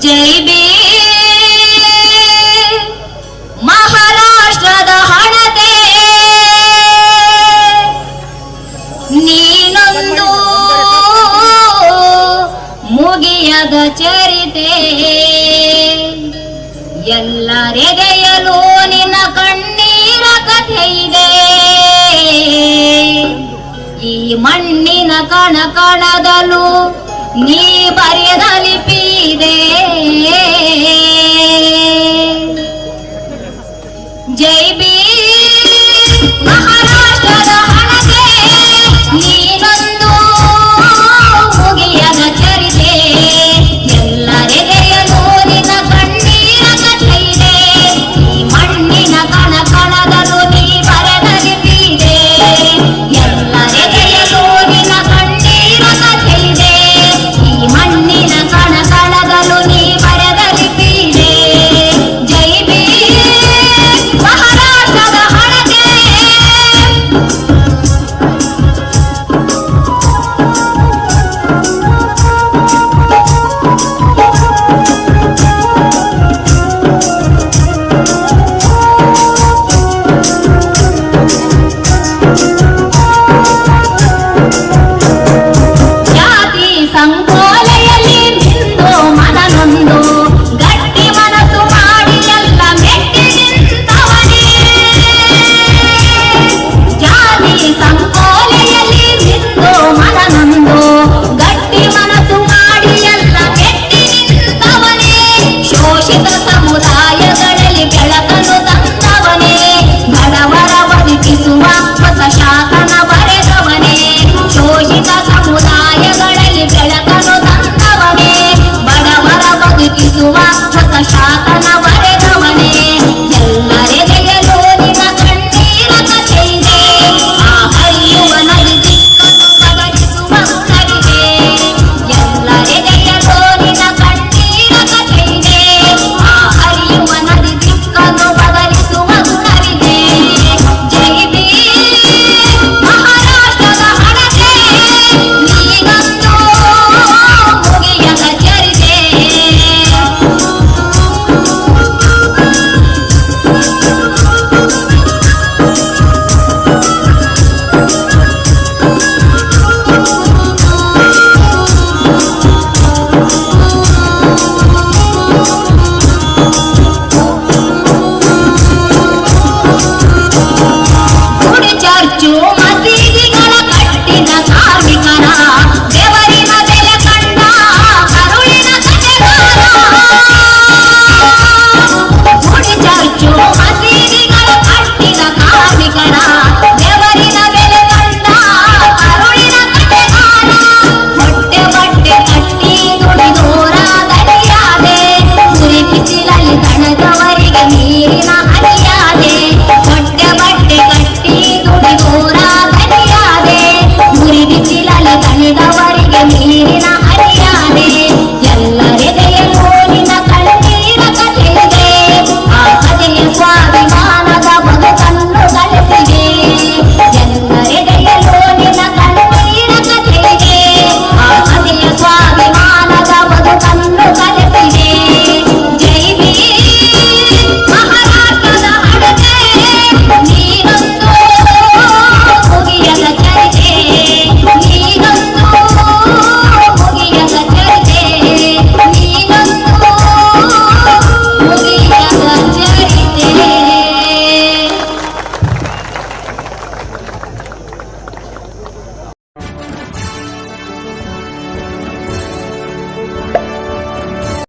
ಜೈ B ಮಹಾರಾಷ್ಟ್ರದ ಹಣತೆ ನೀನೊಂದು ಮುಗಿಯದ ಚರಿತೆ ಎಲ್ಲರೆದೆಯಲು ನಿನ್ನ ಕಣ್ಣೀರ ಕಥೆ ಇದೆ ಈ ಮಣ್ಣಿನ ಕಣ ಕಣದಲ್ಲೂ ನೀ ಬರೆದ ಲಿಪಿ ಇದೆ ಜೈ ಬಿ ಮಹಾರಾಷ್ಟ್ರದ ಹಣತೆ ನೀನೊಂದು ಮುಗಿಯದ ಚರಿತೆ ಎಲ್ಲರೆದೆಯಲು ನಿನ್ನ ಕಣ್ಣೀರ ಕಥೆ ಇದೆ ಈ ಮಣ್ಣಿನ ಕಣ ಕಣದಲ್ಲೂ ನೀ ಬರೆದ ಲಿಪಿ ಇದೆ ಎಲ್ಲರೆದೆಯಲು ನಿನ್ನ ಕಣ್ಣೀರ ಕಥೆ ಇದೆ ಈ ಮಣ್ಣಿನ ಕಣ ಕಣದಲ್ಲೂ ನೀ ಬರೆದ ಲಿಪಿ ಇದೆ ಜೈ ಬಿ ಮಹಾರಾಷ್ಟ್ರದ ಹಣತೆ ಜಾತಿ ಸಂಕೋಲೆಯಲ್ಲಿ ನಿಂದು ಮನನೊಂದು ಗಟ್ಟಿ ಮನಸ್ಸು ಮಾಡಿ ಎಲ್ಲ ಮೆಟ್ಟಿ ನಿಂತವನೇ ಜಾತಿ ಸಂಕೋಲೆಯಲ್ಲಿ ನಿಂದು ಮನನೊಂದು ಗಟ್ಟಿ ಮನಸ್ಸು ಮಾಡಿ ಎಲ್ಲ ಮೆಟ್ಟಿ ನಿಂತವನೇ ಶೋಷಿತ ಸಮುದಾಯಗಳಲ್ಲಿ ಬೆಳಕನ್ನು ತಂದವನೇ ಬಡವರ ಬದುಕಿಸುವ ಹೊಸ ಶಾಸನ ಬರೆದವನೇ ಶೋಷಿತ ಸಮುದಾಯಗಳಲ್ಲಿ ಬೆಳಕನ್ನು ತಂದವನೇ ಬಡವರ ಬದುಕಿಸುವ ಹೊಸ ಶಾಸನ ಬರೆದವನೇ ಎಲ್ಲರೆದೆಯಲು ನಿನ್ನ ಕಣ್ಣೀರ ಕಥೆ ಇದೆ ಆ ಹರಿಯುವ ನದಿ ದಿಕ್ಕನ್ನು ಬದಲಿಸುವ ಗುಣವಿದೆ ಎಲ್ಲರೆದೆಯಲು ನಿನ್ನ ಕಣ್ಣೀರ ಕಥೆ ಇದೆ ಆ ಹರಿಯುವ ನದಿ ದಿಕ್ಕನ್ನು ಬದಲಿಸುವ ಗುಣವಿದೆ ಜೈ ಬಿ ಮಹಾರಾಷ್ಟ್ರದ ಹಣತೆ ನೀನೊಂದು ಮುಗಿಯದ ಚರಿತೆ ಗುಡಿ ಚರ್ಚು